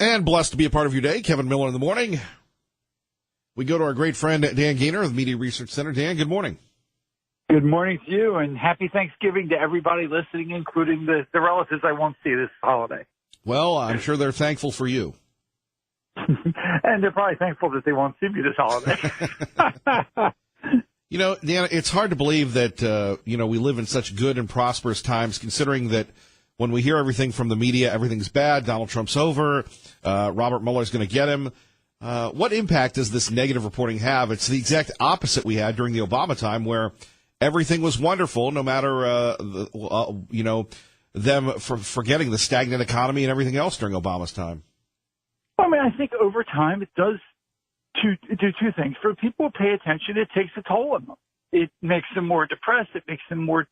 And blessed to be a part of your day. Kevin Miller in the morning. We go to our great friend Dan Gaynor of the Media Research Center. Dan, good morning. Good morning to you, and happy Thanksgiving to everybody listening, including the relatives I won't see this holiday. Well, I'm sure they're thankful for you. And they're probably thankful that they won't see me this holiday. You know, Dan, it's hard to believe that, we live in such good and prosperous times, considering that when we hear everything from the media, everything's bad, Donald Trump's over, Robert Mueller's going to get him. What impact does this negative reporting have? It's the exact opposite we had during the Obama time, where everything was wonderful, no matter, them forgetting the stagnant economy and everything else during Obama's time. Well, I mean, I think over time it does do two things. For people who pay attention, it takes a toll on them. It makes them more depressed. It makes them more,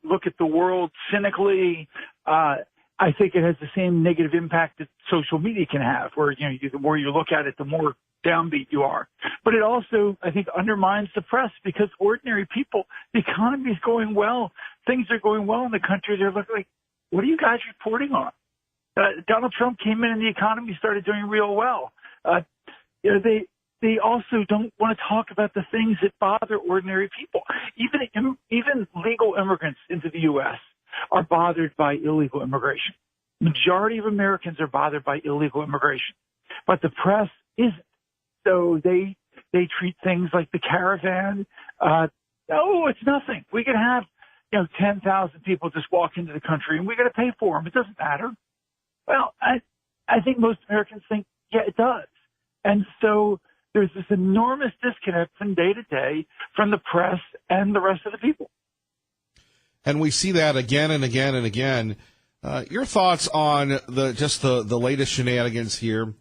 look at the world cynically. I think it has the same negative impact that social media can have, where, the more you look at it, the more downbeat you are. But it also, I think, undermines the press, because ordinary people, the economy is going well. Things are going well in the country. They're looking like, what are you guys reporting on? Donald Trump came in and the economy started doing real well. They also don't want to talk about the things that bother ordinary people. Even legal immigrants into the U.S. are bothered by illegal immigration. Majority of Americans are bothered by illegal immigration, but the press isn't. So they treat things like the caravan. It's nothing. We can have 10,000 people just walk into the country and we got to pay for them. It doesn't matter. Well, I think most Americans think, yeah, it does. And so there's this enormous disconnect from day to day from the press and the rest of the people. And we see that again and again and again. Your thoughts on the latest shenanigans here,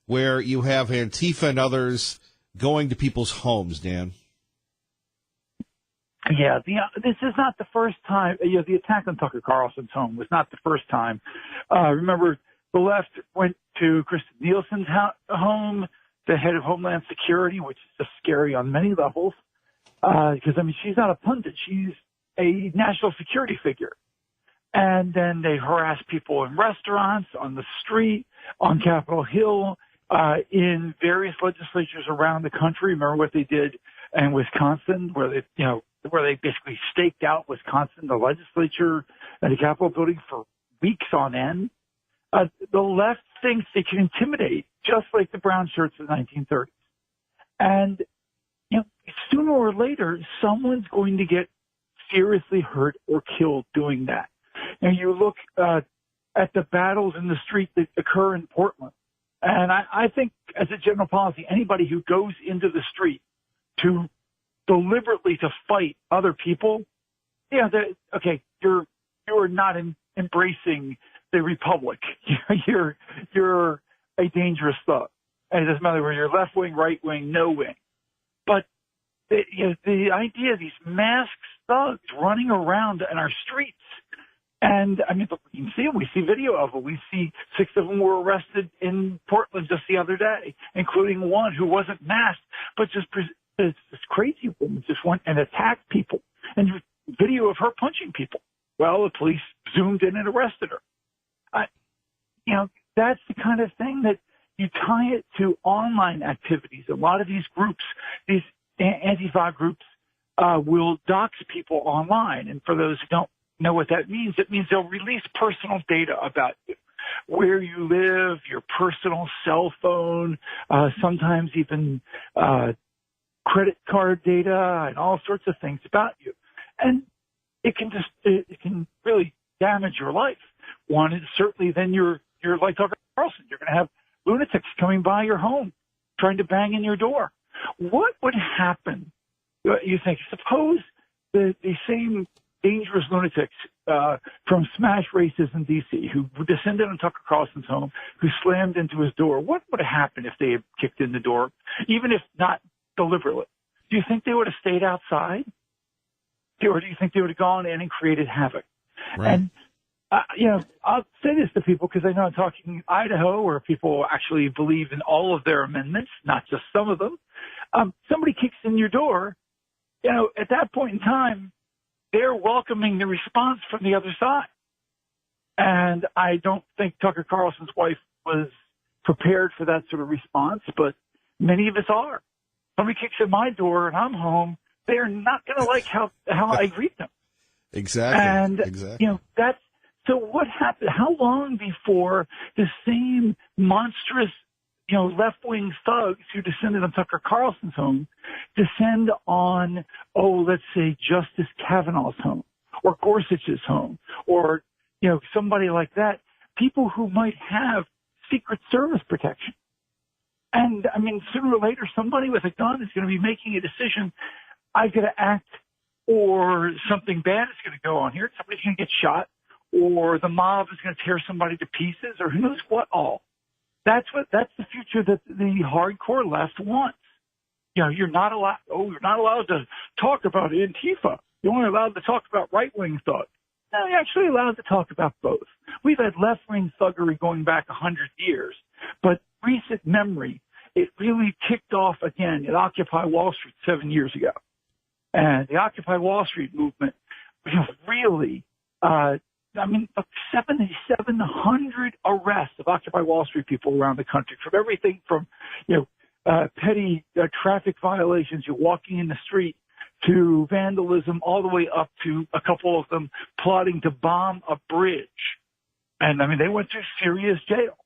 where you have Antifa and others going to people's homes, Dan? Yeah, this is not the first time. The attack on Tucker Carlson's home was not the first time. Remember, the left went to Kristen Nielsen's home, the head of Homeland Security, which is just scary on many levels. Because, she's not a pundit. She's a national security figure. And then they harass people in restaurants, on the street, on Capitol Hill, in various legislatures around the country. Remember what they did in Wisconsin, where they basically staked out Wisconsin, the legislature, and the Capitol building for weeks on end. The left thinks they can intimidate, just like the brown shirts of the 1930s. And, sooner or later, someone's going to get seriously hurt or killed doing that. And you look at the battles in the street that occur in Portland. And I think, as a general policy, anybody who goes into the street to deliberately to fight other people, you are not embracing the republic. You're a dangerous thug. And it doesn't matter whether you're left wing, right wing, no wing. But the idea of these masked thugs running around in our streets, and we can see them. We see video of them. We see 6 of them were arrested in Portland just the other day, including one who wasn't masked, but just this crazy woman just went and attacked people. And video of her punching people. Well, the police zoomed in and arrested her. That's the kind of thing that you tie it to online activities. A lot of these groups, these Antifa groups, will dox people online. And for those who don't know what that means, it means they'll release personal data about you, where you live, your personal cell phone, sometimes even credit card data and all sorts of things about you. And it can really damage your life. One is certainly then you're like Tucker Carlson. You're going to have lunatics coming by your home trying to bang in your door. What would happen, you think? Suppose the same dangerous lunatics from smash races in D.C. who descended on Tucker Carlson's home, who slammed into his door. What would have happened if they had kicked in the door, even if not deliberately? Do you think they would have stayed outside? Or do you think they would have gone in and created havoc? Right. And, I'll say this to people because I know I'm talking Idaho, where people actually believe in all of their amendments, not just some of them. Somebody kicks in your door, at that point in time, they're welcoming the response from the other side. And I don't think Tucker Carlson's wife was prepared for that sort of response, but many of us are. Somebody kicks at my door and I'm home, they're not going to like how I greet them. Exactly. And, exactly. So what happened? How long before the same monstrous, left-wing thugs who descended on Tucker Carlson's home descend on, let's say Justice Kavanaugh's home or Gorsuch's home or, somebody like that, people who might have Secret Service protection. And I mean, sooner or later, somebody with a gun is going to be making a decision. I've got to act or something bad is going to go on here. Somebody's going to get shot or the mob is going to tear somebody to pieces or who knows what all. That's the future that the hardcore left wants. You're not allowed to talk about Antifa. You're only allowed to talk about right-wing thugs. No, you're actually allowed to talk about both. We've had left-wing thuggery going back 100 years, but recent memory, it really kicked off again at Occupy Wall Street 7 years ago. And the Occupy Wall Street movement really, 7,700 arrests of Occupy Wall Street people around the country, from everything from, petty traffic violations, you're walking in the street, to vandalism, all the way up to a couple of them plotting to bomb a bridge. And I mean, they went to serious jail.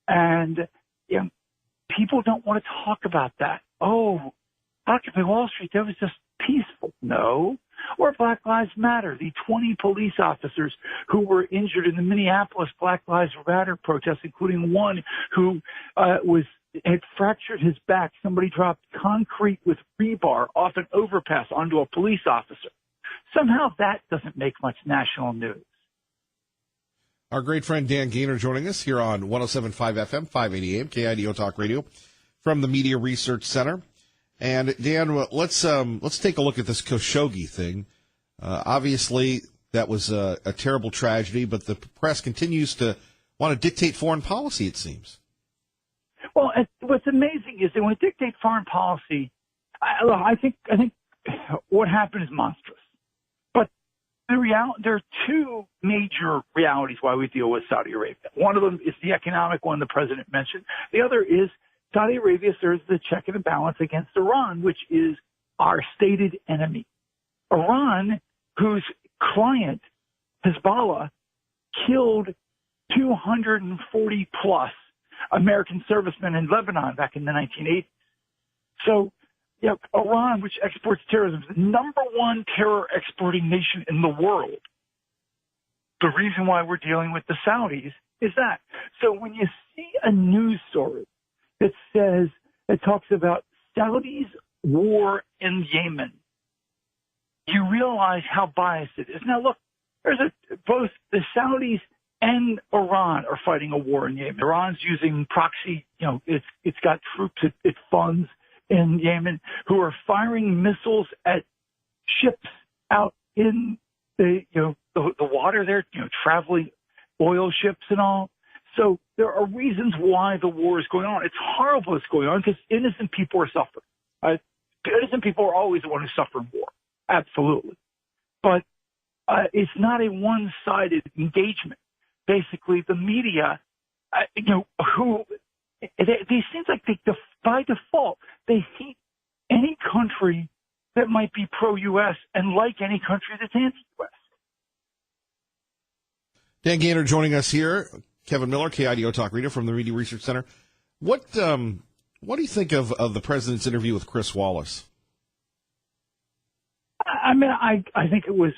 And people don't want to talk about that. Oh, Occupy Wall Street, that was just peaceful. No. Or Black Lives Matter, the 20 police officers who were injured in the Minneapolis Black Lives Matter protests, including one who had fractured his back. Somebody dropped concrete with rebar off an overpass onto a police officer. Somehow that doesn't make much national news. Our great friend Dan Gaynor joining us here on 107.5 FM, 580 AM, KIDO Talk Radio from the Media Research Center. And Dan, let's take a look at this Khashoggi thing. Obviously, that was a terrible tragedy, but the press continues to want to dictate foreign policy, it seems. Well, what's amazing is that when they dictate foreign policy, I think what happened is monstrous. But there are two major realities why we deal with Saudi Arabia. One of them is the economic one the president mentioned. The other is Saudi Arabia serves the check and a balance against Iran, which is our stated enemy. Iran, whose client, Hezbollah, killed 240 plus American servicemen in Lebanon back in the 1980s. So, Iran, which exports terrorism, is the number one terror exporting nation in the world. The reason why we're dealing with the Saudis is that. So when you see a news story that talks about Saudi's war in Yemen, you realize how biased it is. Now look, both the Saudis and Iran are fighting a war in Yemen. Iran's using proxy, it's got troops it funds in Yemen who are firing missiles at ships out in the water there, traveling oil ships and all. So there are reasons why the war is going on. It's horrible it's going on because innocent people are suffering. Innocent people are always the one who suffer in war. Absolutely. But it's not a one-sided engagement. Basically, the media, they seem like by default, they hate any country that might be pro-U.S. and like any country that's anti-U.S. Dan Gaynor joining us here. Kevin Miller, KIDO Talk Radio from the Media Research Center. What do you think of the president's interview with Chris Wallace? I mean, I think it was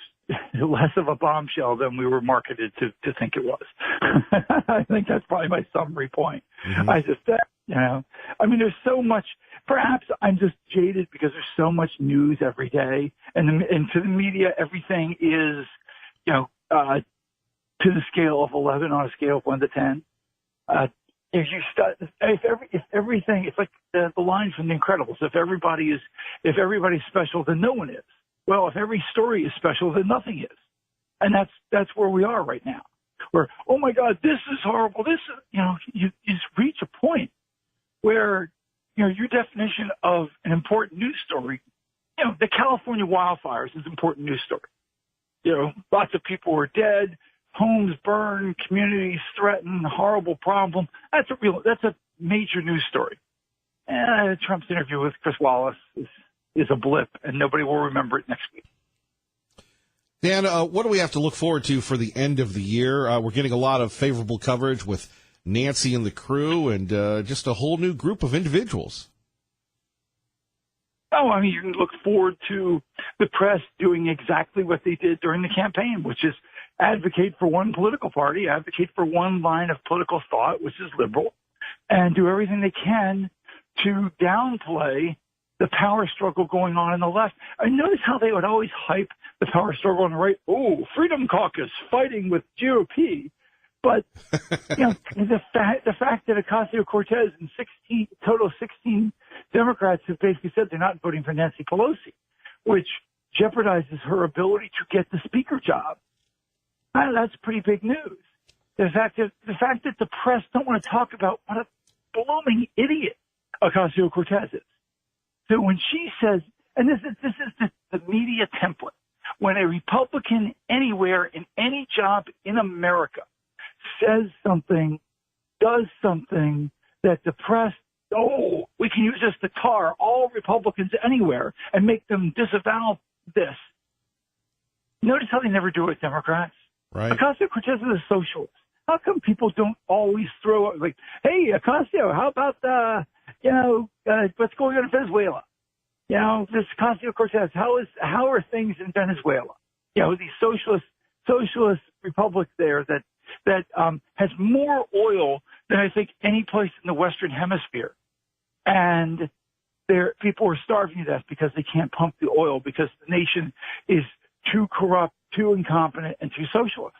less of a bombshell than we were marketed to think it was. I think that's probably my summary point. Mm-hmm. There's so much. Perhaps I'm just jaded because there's so much news every day, and to the media, everything is, to the scale of 11 on a scale of 1 to 10. If everything, it's like the line from The Incredibles. If everybody's special, then no one is. Well, if every story is special, then nothing is. And that's where we are right now. Where, oh my God, this is horrible. This is, you just reach a point where, your definition of an important news story, the California wildfires is an important news story. Lots of people were dead. homes burned, communities threatened, horrible problem. That's a major news story. And Trump's interview with Chris Wallace is a blip, and nobody will remember it next week. Dan, what do we have to look forward to for the end of the year? We're getting a lot of favorable coverage with Nancy and the crew and just a whole new group of individuals. Oh, I mean, you can look forward to the press doing exactly what they did during the campaign, which is advocate for one political party, advocate for one line of political thought, which is liberal, and do everything they can to downplay the power struggle going on in the left. I notice how they would always hype the power struggle on the right. Oh, Freedom Caucus fighting with GOP. But, the fact that Ocasio-Cortez and 16 Democrats have basically said they're not voting for Nancy Pelosi, which jeopardizes her ability to get the speaker job. That's pretty big news. The fact that the press don't want to talk about what a blooming idiot Ocasio-Cortez is. So when she says, and this is the media template, when a Republican anywhere in any job in America says something, does something that the press, we can use this to tar all Republicans anywhere and make them disavow this. Notice how they never do it with Democrats. Right. Ocasio-Cortez is a socialist. How come people don't always throw up like, hey, Ocasio, how about what's going on in Venezuela? This Ocasio-Cortez, how are things in Venezuela? These socialist republic there that has more oil than I think any place in the Western Hemisphere. And people are starving to death because they can't pump the oil because the nation is too corrupt, too incompetent, and too socialist.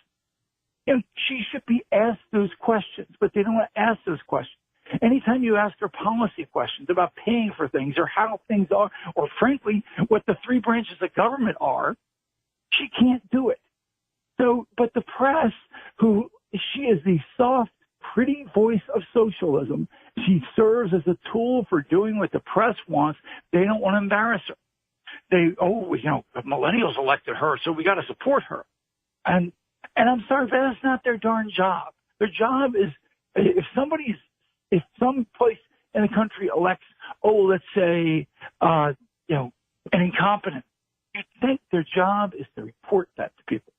She should be asked those questions, but they don't want to ask those questions. Anytime you ask her policy questions about paying for things or how things are, or frankly, what the three branches of government are, she can't do it. So, but the press, she is the soft, pretty voice of socialism. She serves as a tool for doing what the press wants. They don't want to embarrass her. Millennials elected her, so we got to support her. And I'm sorry, that's not their darn job. Their job is, if some place in the country elects, let's say, an incompetent, you'd think their job is to report that to people.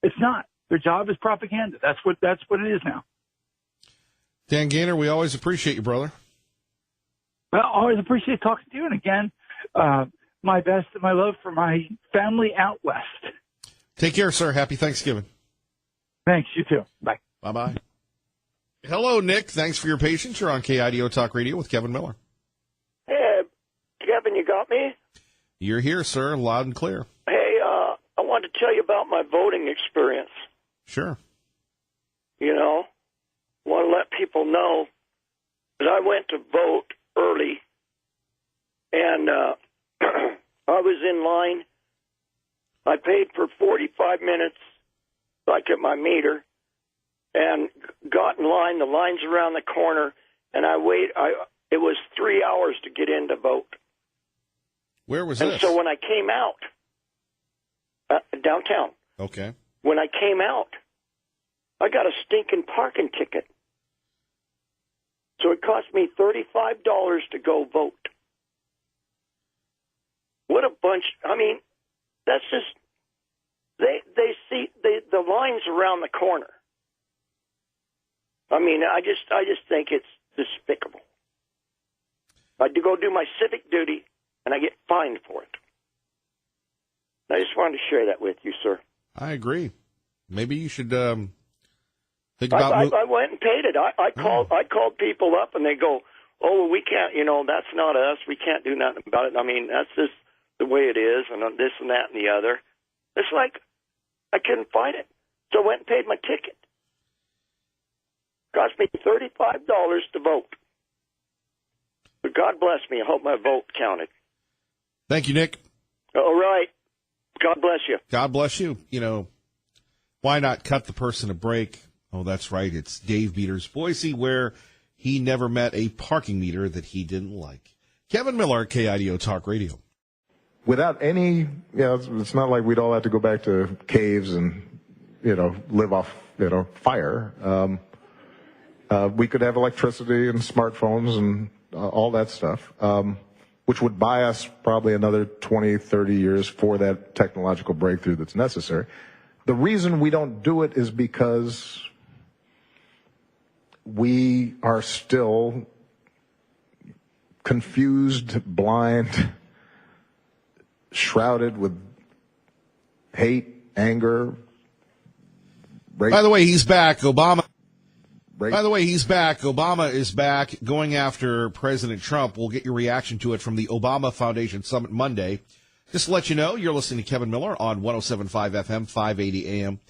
It's not. Their job is propaganda. That's what it is now. Dan Gaynor, we always appreciate you, brother. Well, always appreciate talking to you. And again, my best and my love for my family out west. Take care, sir. Happy Thanksgiving. Thanks. You too. Bye. Bye-bye. Hello, Nick. Thanks for your patience. You're on KIDO Talk Radio with Kevin Miller. Hey, Kevin, you got me? You're here, sir, loud and clear. Hey, I wanted to tell you about my voting experience. Sure. Want to let people know that I went to vote early, and I was in line. I paid for 45 minutes, like at my meter, and got in line. The line's around the corner, and it was 3 hours to get in to vote. Where was this? And so when I came out, downtown. Okay. When I came out, I got a stinking parking ticket. So it cost me $35 to go vote. What a bunch. I mean, that's just, they see the lines around the corner. I mean, I just think it's despicable. I go do my civic duty, and I get fined for it. I just wanted to share that with you, sir. I agree. Maybe you should think about. I went and paid it. I called people up, and they go, "Oh, we can't. That's not us. We can't do nothing about it. I mean, that's just the way it is, and this and that and the other." It's like I couldn't fight it, so I went and paid my ticket. Cost me $35 to vote. But God bless me. I hope my vote counted. Thank you, Nick. All right. God bless you. God bless you. Why not cut the person a break? Oh, that's right. It's Dave Beaters, Boise, where he never met a parking meter that he didn't like. Kevin Miller, KIDO Talk Radio. Without any, it's not like we'd all have to go back to caves and live off, fire. We could have electricity and smartphones and all that stuff, which would buy us probably another 20, 30 years for that technological breakthrough that's necessary. The reason we don't do it is because we are still confused, blind, shrouded with hate, anger, rape. By the way, he's back. Obama is back going after President Trump. We'll get your reaction to it from the Obama Foundation Summit Monday. Just to let you know, you're listening to Kevin Miller on 107.5 FM, 580 AM.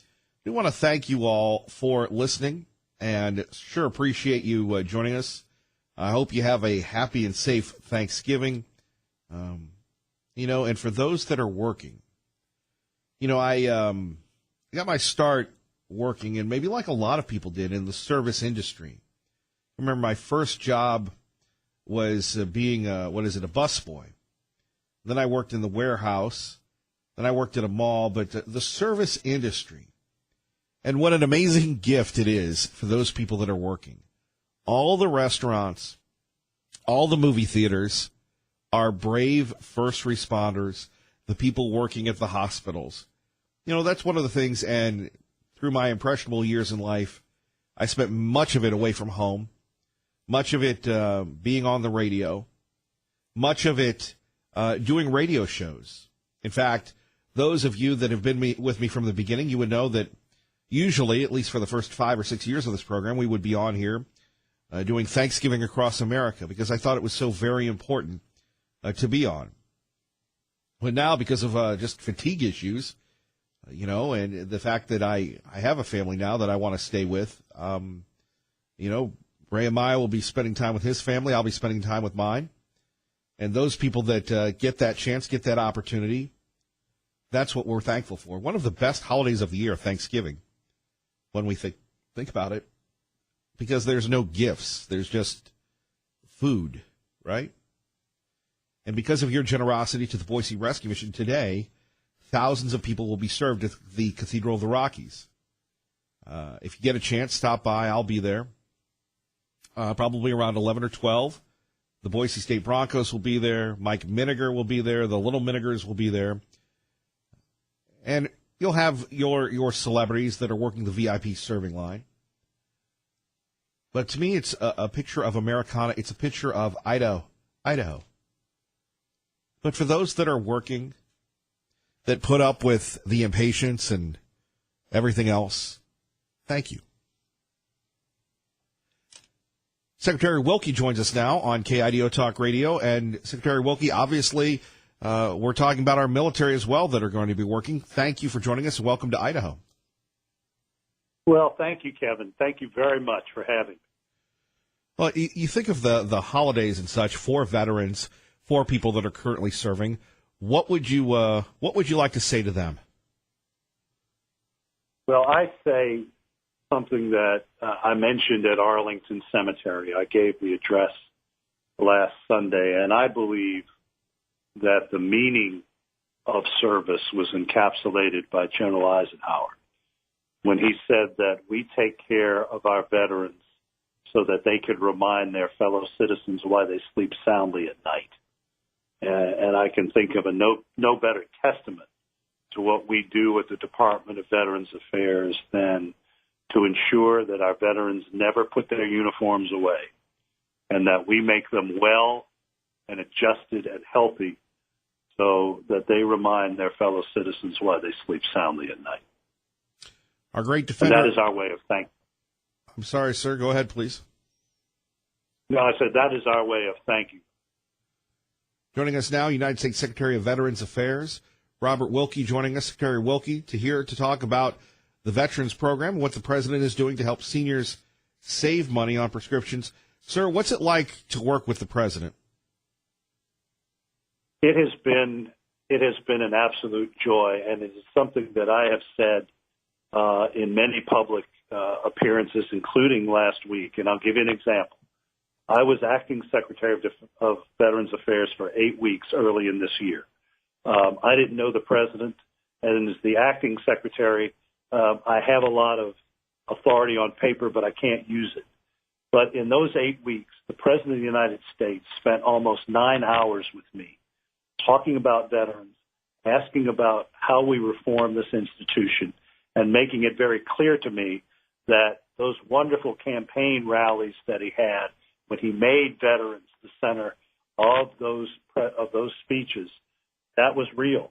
We want to thank you all for listening and sure appreciate you joining us. I hope you have a happy and safe Thanksgiving. And for those that are working, I got my start working, and maybe like a lot of people did, in the service industry. I remember my first job was being a busboy. Then I worked in the warehouse. Then I worked at a mall. But the service industry, and what an amazing gift it is for those people that are working. All the restaurants, all the movie theaters, our brave first responders, the people working at the hospitals. That's one of the things, and through my impressionable years in life, I spent much of it away from home, much of it being on the radio, much of it doing radio shows. In fact, those of you that have been with me from the beginning, you would know that usually, at least for the first 5 or 6 years of this program, we would be on here doing Thanksgiving across America, because I thought it was so very important to be on. But now, because of just fatigue issues, and the fact that I have a family now that I want to stay with, Ray Amaya will be spending time with his family. I'll be spending time with mine. And those people that get that chance, get that opportunity, that's what we're thankful for. One of the best holidays of the year, Thanksgiving, when we think about it, because there's no gifts. There's just food, right? And because of your generosity to the Boise Rescue Mission today, thousands of people will be served at the Cathedral of the Rockies. If you get a chance, stop by. I'll be there. Probably around 11 or 12. The Boise State Broncos will be there. Mike Miniger will be there. The Little Minigers will be there. And you'll have your celebrities that are working the VIP serving line. But to me, it's a picture of Americana. It's a picture of Idaho. But for those that are working, that put up with the impatience and everything else, thank you. Secretary Wilkie joins us now on KIDO Talk Radio. And Secretary Wilkie, obviously, we're talking about our military as well that are going to be working. Thank you for joining us. Welcome to Idaho. Well, thank you, Kevin. Thank you very much for having me. Well, you think of the holidays and such for veterans, for people that are currently serving. What would you like to say to them? Well, I say something that I mentioned at Arlington Cemetery. I gave the address last Sunday, and I believe that the meaning of service was encapsulated by General Eisenhower when he said that we take care of our veterans so that they could remind their fellow citizens why they sleep soundly at night. And I can think of no better testament to what we do at the Department of Veterans Affairs than to ensure that our veterans never put their uniforms away and that we make them well and adjusted and healthy so that they remind their fellow citizens why they sleep soundly at night. Our great defender. And that is our way of thanking. I'm sorry, sir. Go ahead, please. No, I said that is our way of thanking. Joining us now, United States Secretary of Veterans Affairs, Robert Wilkie, joining us. Secretary Wilkie, to talk about the Veterans Program, what the President is doing to help seniors save money on prescriptions. Sir, what's it like to work with the President? It has been an absolute joy, and it is something that I have said in many public appearances, including last week. And I'll give you an example. I was acting Secretary of Veterans Affairs for 8 weeks early in this year. I didn't know the President, and as the acting Secretary, I have a lot of authority on paper, but I can't use it. But in those 8 weeks, the President of the United States spent almost 9 hours with me talking about veterans, asking about how we reform this institution, and making it very clear to me that those wonderful campaign rallies that he had when he made veterans the center of those speeches, that was real.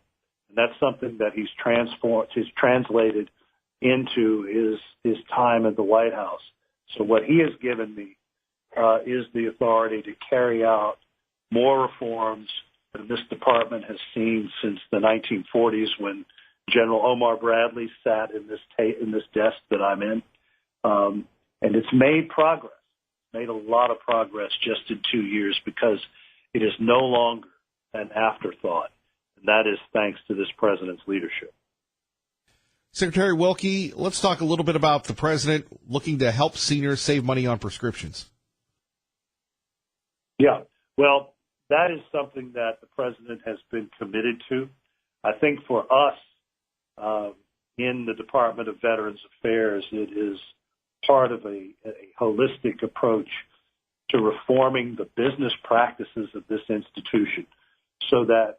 And that's something that he's translated into his time at the White House. So what he has given me is the authority to carry out more reforms that this department has seen since the 1940s when General Omar Bradley sat in this desk that I'm in. And it's made progress, made a lot of progress just in 2 years because it is no longer an afterthought. And that is thanks to this president's leadership. Secretary Wilkie, let's talk a little bit about the president looking to help seniors save money on prescriptions. Yeah, well, that is something that the president has been committed to. I think for us in the Department of Veterans Affairs, it is part of a holistic approach to reforming the business practices of this institution so that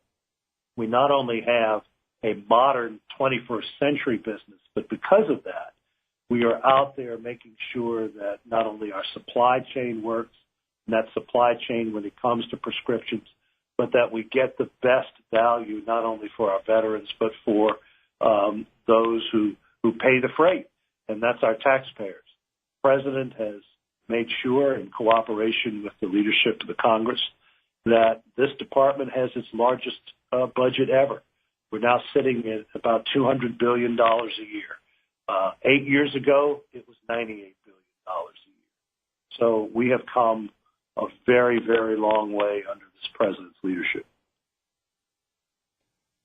we not only have a modern 21st century business, but because of that, we are out there making sure that not only our supply chain works, and that supply chain when it comes to prescriptions, but that we get the best value not only for our veterans, but for those who pay the freight, and that's our taxpayers. The President has made sure, in cooperation with the leadership of the Congress, that this department has its largest budget ever. We're now sitting at about $200 billion a year. 8 years ago, it was $98 billion a year. So we have come a very, very long way under this president's leadership.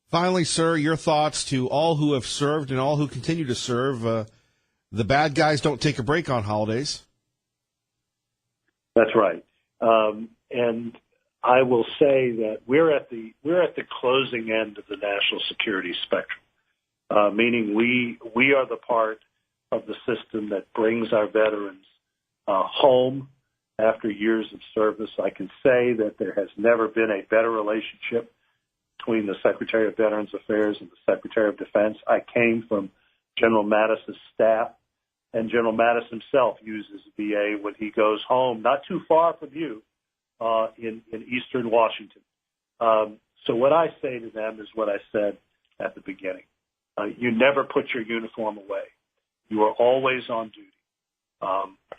Finally, sir, your thoughts to all who have served and all who continue to serve. The bad guys don't take a break on holidays. That's right. And I will say that we're at the closing end of the national security spectrum, meaning we are the part of the system that brings our veterans home after years of service. I can say that there has never been a better relationship between the Secretary of Veterans Affairs and the Secretary of Defense. I came from General Mattis's staff, and General Mattis himself uses VA when he goes home, not too far from you, in eastern Washington. So what I say to them is what I said at the beginning. You never put your uniform away. You are always on duty.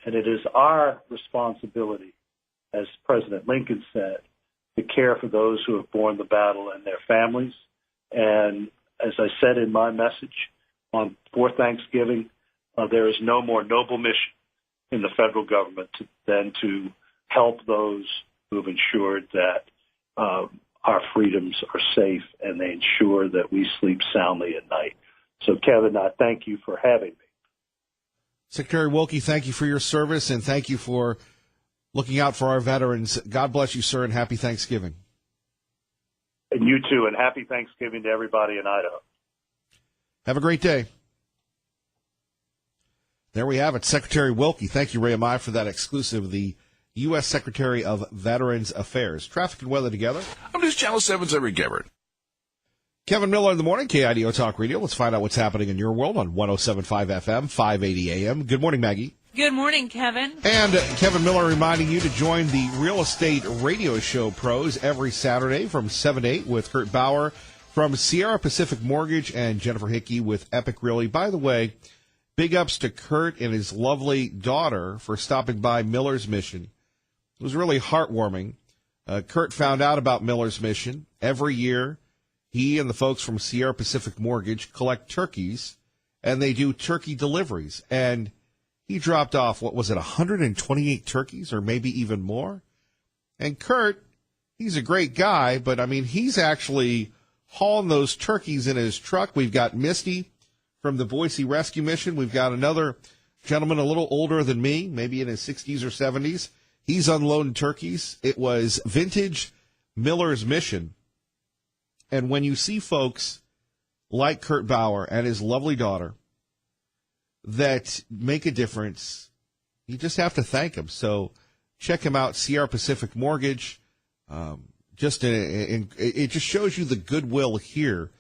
And it is our responsibility, as President Lincoln said, to care for those who have borne the battle and their families. And as I said in my message for Thanksgiving, there is no more noble mission in the federal government than to help those who have ensured that our freedoms are safe and they ensure that we sleep soundly at night. So, Kevin, I thank you for having me. Secretary Wilkie, thank you for your service, and thank you for looking out for our veterans. God bless you, sir, and happy Thanksgiving. And you too, and happy Thanksgiving to everybody in Idaho. Have a great day. There we have it, Secretary Wilkie. Thank you, Ray Amaya, for that exclusive, the U.S. Secretary of Veterans Affairs. Traffic and weather together. I'm News Channel 7's Eric Gebert. Kevin Miller in the morning, KIDO Talk Radio. Let's find out what's happening in your world on 107.5 FM, 580 AM. Good morning, Maggie. Good morning, Kevin. And Kevin Miller reminding you to join the Real Estate Radio Show Pros every Saturday from 7 to 8 with Kurt Bauer from Sierra Pacific Mortgage and Jennifer Hickey with Epic Realty. By the way, big ups to Kurt and his lovely daughter for stopping by Miller's Mission. It was really heartwarming. Kurt found out about Miller's Mission. Every year, he and the folks from Sierra Pacific Mortgage collect turkeys, and they do turkey deliveries. And he dropped off, 128 turkeys or maybe even more? And Kurt, he's a great guy, but, I mean, he's actually hauling those turkeys in his truck. We've got Misty from the Boise Rescue Mission. We've got another gentleman a little older than me, maybe in his 60s or 70s. He's unloading turkeys. It was vintage Miller's Mission. And when you see folks like Kurt Bauer and his lovely daughter that make a difference, you just have to thank them. So check him out, Sierra Pacific Mortgage. It just shows you the goodwill here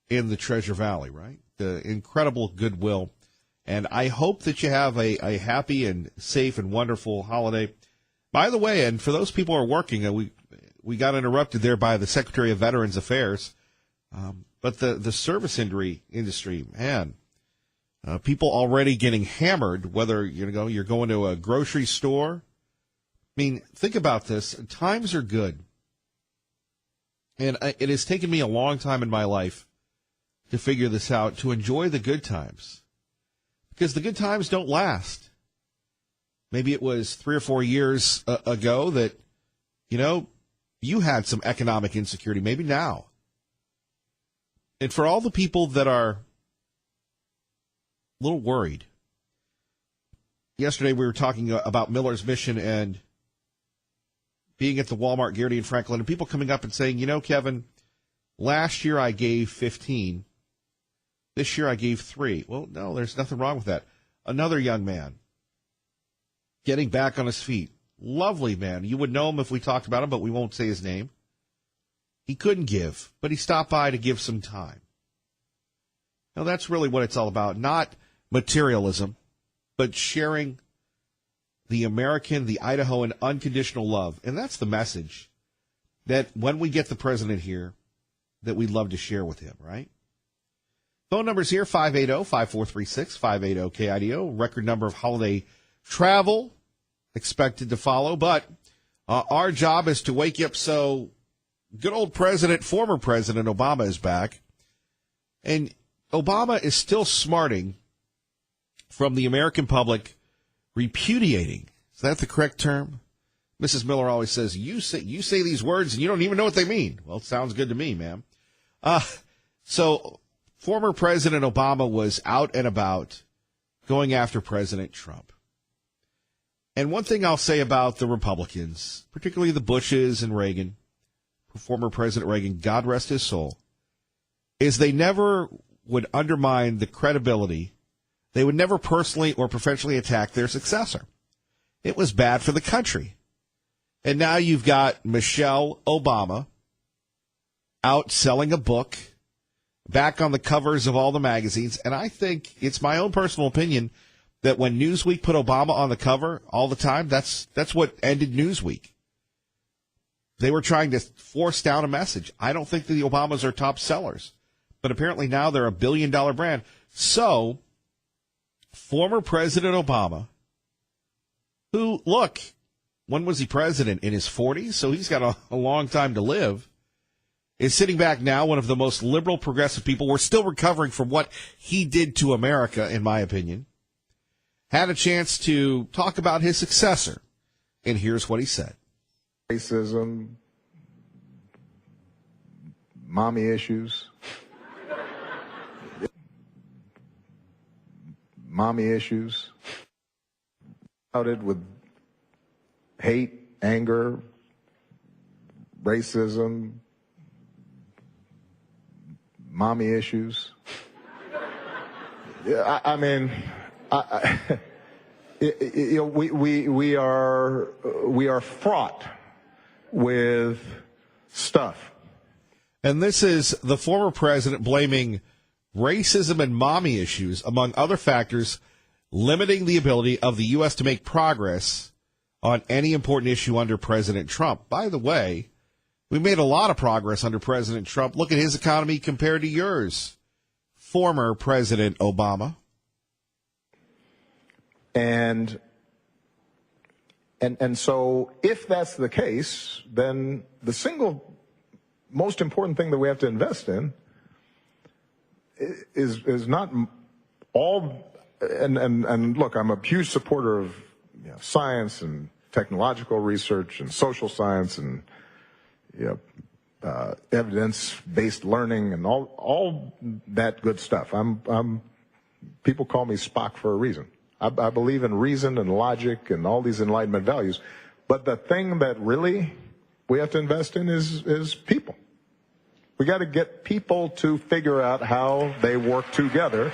in the Treasure Valley, right? The incredible goodwill. And I hope that you have a happy and safe and wonderful holiday. By the way, and for those people who are working, we got interrupted there by the Secretary of Veterans Affairs. But the service industry, man, people already getting hammered, whether you're going to a grocery store. I mean, think about this. Times are good. And it has taken me a long time in my life to figure this out, to enjoy the good times. Because the good times don't last. Maybe it was 3 or 4 years ago that, you had some economic insecurity. Maybe now. And for all the people that are a little worried, yesterday we were talking about Miller's Mission and being at the Walmart, Garrity and Franklin, and people coming up and saying, Kevin, last year I gave 15. This year I gave 3. Well, no, there's nothing wrong with that. Another young man getting back on his feet. Lovely man. You would know him if we talked about him, but we won't say his name. He couldn't give, but he stopped by to give some time. Now, that's really what it's all about. Not materialism, but sharing the American, the Idahoan unconditional love. And that's the message that when we get the president here, that we'd love to share with him, right? Phone numbers here, 580-5436, 580-KIDO. Record number of holiday travel expected to follow. But our job is to wake you up so good old former President Obama is back. And Obama is still smarting from the American public repudiating. Is that the correct term? Mrs. Miller always says, you say these words and you don't even know what they mean. Well, it sounds good to me, ma'am. So former President Obama was out and about going after President Trump. And one thing I'll say about the Republicans, particularly the Bushes and Reagan, former President Reagan, God rest his soul, is they never would undermine the credibility. They would never personally or professionally attack their successor. It was bad for the country. And now you've got Michelle Obama out selling a book, back on the covers of all the magazines. And I think it's my own personal opinion that when Newsweek put Obama on the cover all the time, that's what ended Newsweek. They were trying to force down a message. I don't think that the Obamas are top sellers, but apparently now they're a $1 billion brand. So, former President Obama, who, look, when was he president? In his 40s? So he's got a long time to live, is sitting back now, one of the most liberal, progressive people. We're still recovering from what he did to America, in my opinion. Had a chance to talk about his successor, and here's what he said. Racism, mommy issues, clouded with hate, anger, racism, mommy issues. Yeah, I mean, we are fraught with stuff. And this is the former president blaming racism and mommy issues, among other factors, limiting the ability of the U.S. to make progress on any important issue under President Trump. By the way, we made a lot of progress under President Trump. Look at his economy compared to yours, former President Obama. And so if that's the case, then the single most important thing that we have to invest in is not all, and look, I'm a huge supporter of science and technological research and social science and evidence-based learning and all that good stuff. People call me Spock for a reason. I believe in reason and logic and all these Enlightenment values. But the thing that really we have to invest in is people. We got to get people to figure out how they work together.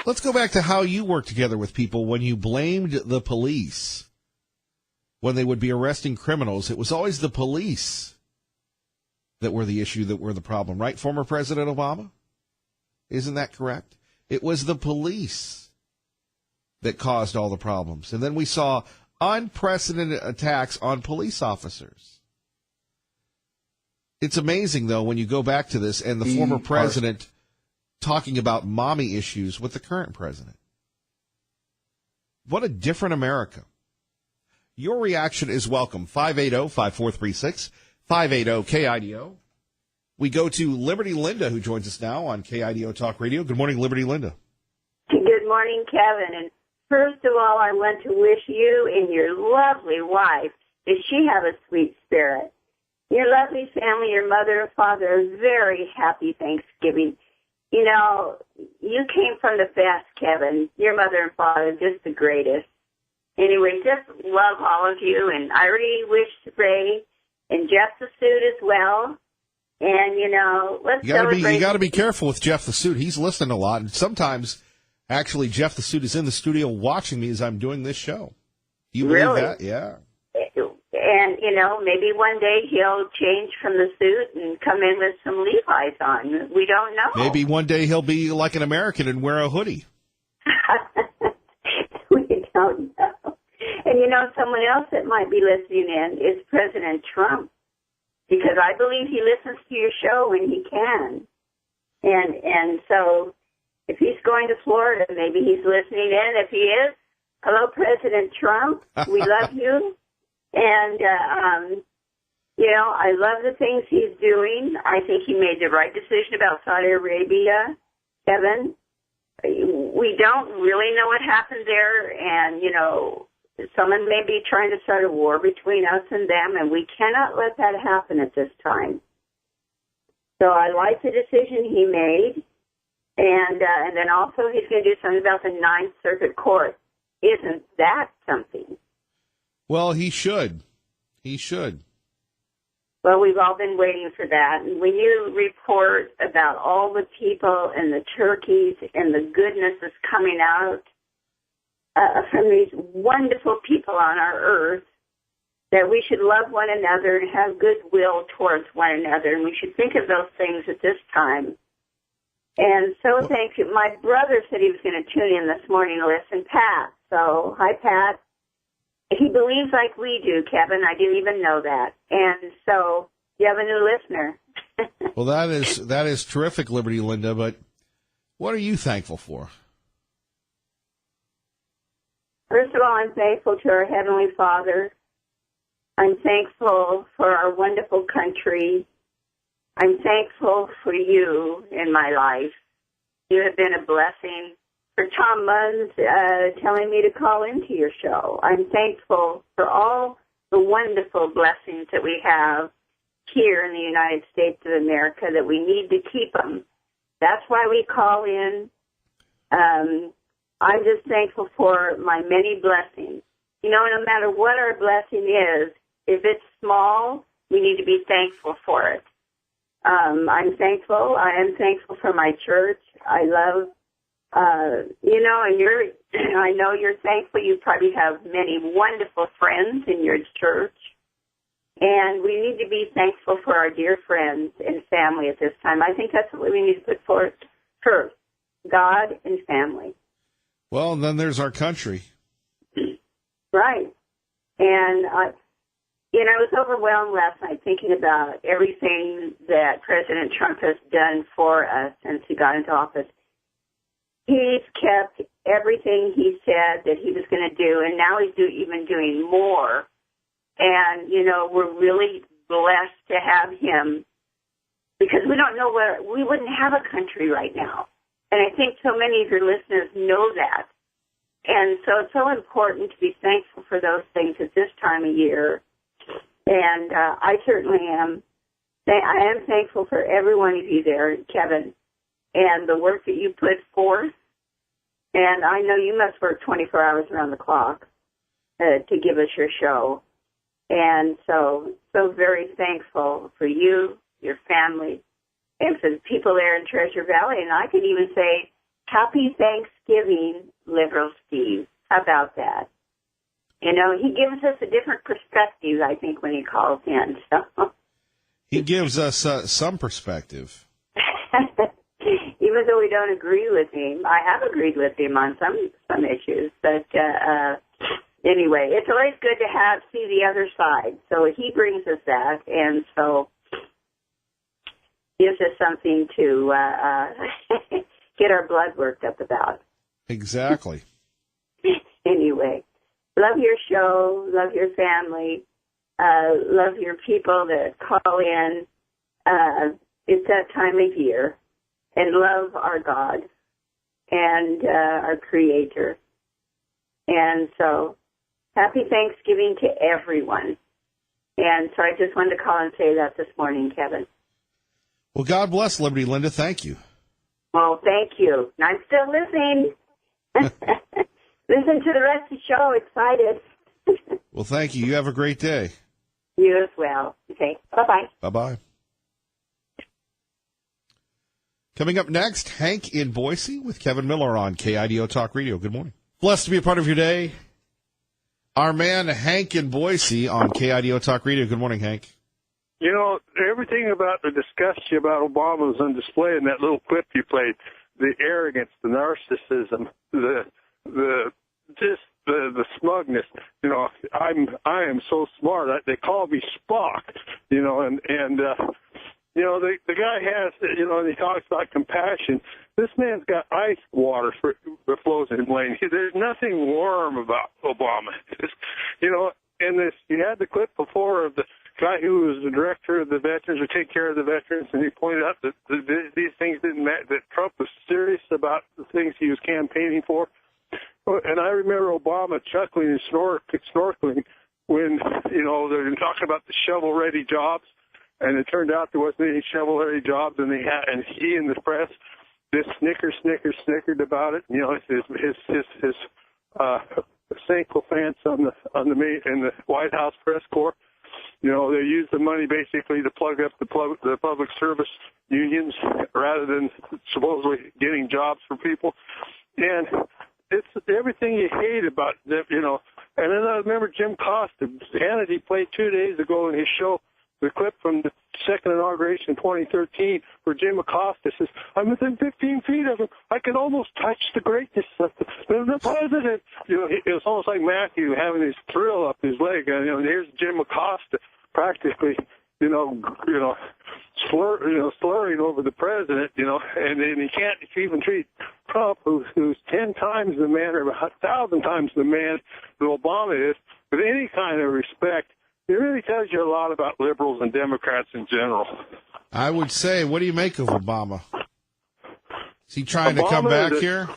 Let's go back to how you work together with people when you blamed the police. When they would be arresting criminals, it was always the police that were the issue, that were the problem, right, former President Obama? Isn't that correct? It was the police that caused all the problems. And then we saw unprecedented attacks on police officers. It's amazing, though, when you go back to this and the former president talking about mommy issues with the current president. What a different America. Your reaction is welcome. 580-5436, 580-KIDO. We go to Liberty Linda, who joins us now on KIDO Talk Radio. Good morning, Liberty Linda. Good morning, Kevin. And first of all, I want to wish you and your lovely wife, that she have a sweet spirit. Your lovely family, your mother and father, a very happy Thanksgiving. You know, you came from the best, Kevin. Your mother and father, just the greatest. Anyway, just love all of you, and I really wish Ray and Jeff the Suit as well. And, you know, let's celebrate. You got to be careful with Jeff the Suit. He's listening a lot, and sometimes, actually, Jeff the Suit is in the studio watching me as I'm doing this show. Do you believe that? Yeah. And, you know, maybe one day he'll change from the suit and come in with some Levi's on. We don't know. Maybe one day he'll be like an American and wear a hoodie. We don't know. And, you know, someone else that might be listening in is President Trump, because I believe he listens to your show when he can. And so if he's going to Florida, maybe he's listening in. If he is, hello, President Trump. We love you. And, you know, I love the things he's doing. I think he made the right decision about Saudi Arabia, Kevin. We don't really know what happened there, and, you know, someone may be trying to start a war between us and them, and we cannot let that happen at this time. So I like the decision he made, and then also he's going to do something about the Ninth Circuit Court. Isn't that something? Well, he should. He should. Well, we've all been waiting for that. And when you report about all the people and the turkeys and the goodness that's coming out from these wonderful people on our earth, that we should love one another and have goodwill towards one another. And we should think of those things at this time. And so thank you. My brother said he was going to tune in this morning to listen, Pat. So, hi, Pat. He believes like we do, Kevin. I didn't even know that. And so you have a new listener. Well, that is terrific, Liberty Linda, but what are you thankful for? First of all, I'm thankful to our Heavenly Father. I'm thankful for our wonderful country. I'm thankful for you in my life. You have been a blessing. For Tom Munns telling me to call into your show. I'm thankful for all the wonderful blessings that we have here in the United States of America, that we need to keep them. That's why we call in. I'm just thankful for my many blessings. You know, no matter what our blessing is, if it's small, we need to be thankful for it. I'm thankful. I am thankful for my church. I love you know, and I know you're thankful. You probably have many wonderful friends in your church. And we need to be thankful for our dear friends and family at this time. I think that's what we need to put forth first, God and family. Well, and then there's our country. Right. And, you know, I was overwhelmed last night thinking about everything that President Trump has done for us since he got into office. He's kept everything he said that he was going to do, and now he's even doing more. And, you know, we're really blessed to have him, because we don't know where we wouldn't have a country right now. And I think so many of your listeners know that. And so it's so important to be thankful for those things at this time of year. And I certainly am. I am thankful for every one of you there, Kevin, and the work that you put forth. And I know you must work 24 hours around the clock to give us your show. And so very thankful for you, your family, and for the people there in Treasure Valley. And I could even say Happy Thanksgiving, Liberal Steve. How about that? You know, he gives us a different perspective, I think, when he calls in. So. He gives us some perspective. Even though we don't agree with him, I have agreed with him on some issues. But anyway, it's always good to see the other side. So he brings us that, and so gives us something to get our blood worked up about. Exactly. Anyway, love your show, love your family, love your people that call in. It's that time of year. And love our God and our Creator. And so, happy Thanksgiving to everyone. And so I just wanted to call and say that this morning, Kevin. Well, God bless Liberty, Linda. Thank you. Well, thank you. And I'm still listening. Listen to the rest of the show. Excited. Well, thank you. You have a great day. You as well. Okay. Bye-bye. Bye-bye. Coming up next, Hank in Boise with Kevin Miller on KIDO Talk Radio. Good morning. Blessed to be a part of your day. Our man, Hank in Boise on KIDO Talk Radio. Good morning, Hank. You know, everything about the discussion about Obama was on display in that little clip you played. The arrogance, the narcissism, the smugness. You know, I am so smart. They call me Spock. You know, and you know, the guy has, you know, and he talks about compassion. This man's got ice water that flows in his lane. There's nothing warm about Obama. You know, and you had the clip before of the guy who was the director of the veterans, or take care of the veterans, and he pointed out that these things didn't matter, that Trump was serious about the things he was campaigning for. And I remember Obama chuckling and snorkeling when, you know, they're talking about the shovel-ready jobs. And it turned out there wasn't any shovel-ready jobs, and he and the press just snickered about it. You know, his sycophants in the White House press corps. You know, they used the money basically to plug up the public service unions rather than supposedly getting jobs for people. And it's everything you hate about them, you know. And then I remember Jim Costa, Hannity played 2 days ago in his show, the clip from the second inauguration in 2013 where Jim Acosta says, I'm within 15 feet of him. I can almost touch the greatness of the president. You know, it was almost like Matthew having his thrill up his leg. And, you know, here's Jim Acosta practically, slurring over the president, you know, and he can't even treat Trump, who's 10 times the man or 1,000 times the man that Obama is, with any kind of respect. It really tells you a lot about liberals and Democrats in general. I would say, what do you make of Obama? Is he trying to come back here?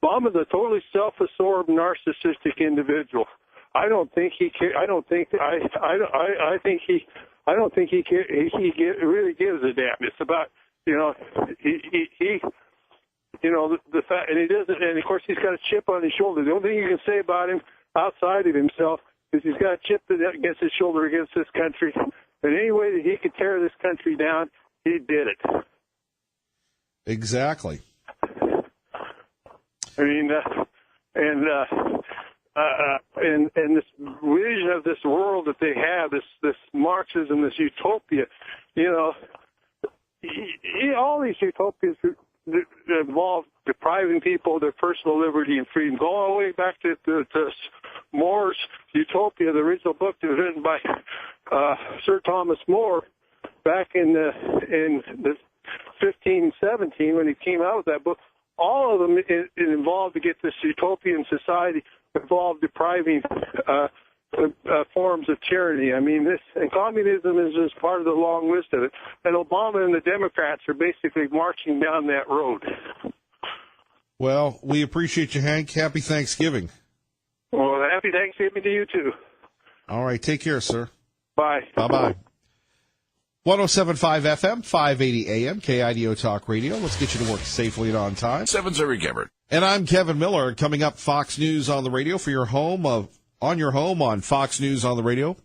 Obama's a totally self-absorbed, narcissistic individual. I don't think he really gives a damn. It's about, you know, he you know, the fact, and he doesn't, and of course he's got a chip on his shoulder. The only thing you can say about him outside of himself is he's got a chip against his shoulder against this country. And any way that he could tear this country down, he did it. Exactly. I mean, and this vision of this world that they have, this Marxism, this utopia, you know, all these utopias involve depriving people of their personal liberty and freedom. Go all the way back to More's Utopia, the original book that was written by Sir Thomas More back in the 1517 when he came out with that book. All of them it involved, to get this utopian society, involved depriving forms of tyranny. I mean, and communism is just part of the long list of it. And Obama and the Democrats are basically marching down that road. Well, we appreciate you, Hank. Happy Thanksgiving. Well, happy Thanksgiving to you, too. All right. Take care, sir. Bye. Bye-bye. 107.5 FM, 580 AM, KIDO Talk Radio. Let's get you to work safely and on time. 7's Eric Everett. And I'm Kevin Miller. Coming up, Fox News on the radio for your home, on your home on Fox News on the radio.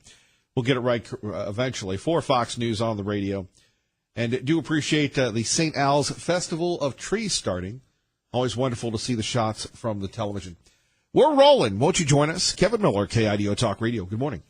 We'll get it right eventually for Fox News on the radio. And do appreciate the St. Al's Festival of Trees starting. Always wonderful to see the shots from the television. We're rolling. Won't you join us? Kevin Miller, KIDO Talk Radio. Good morning.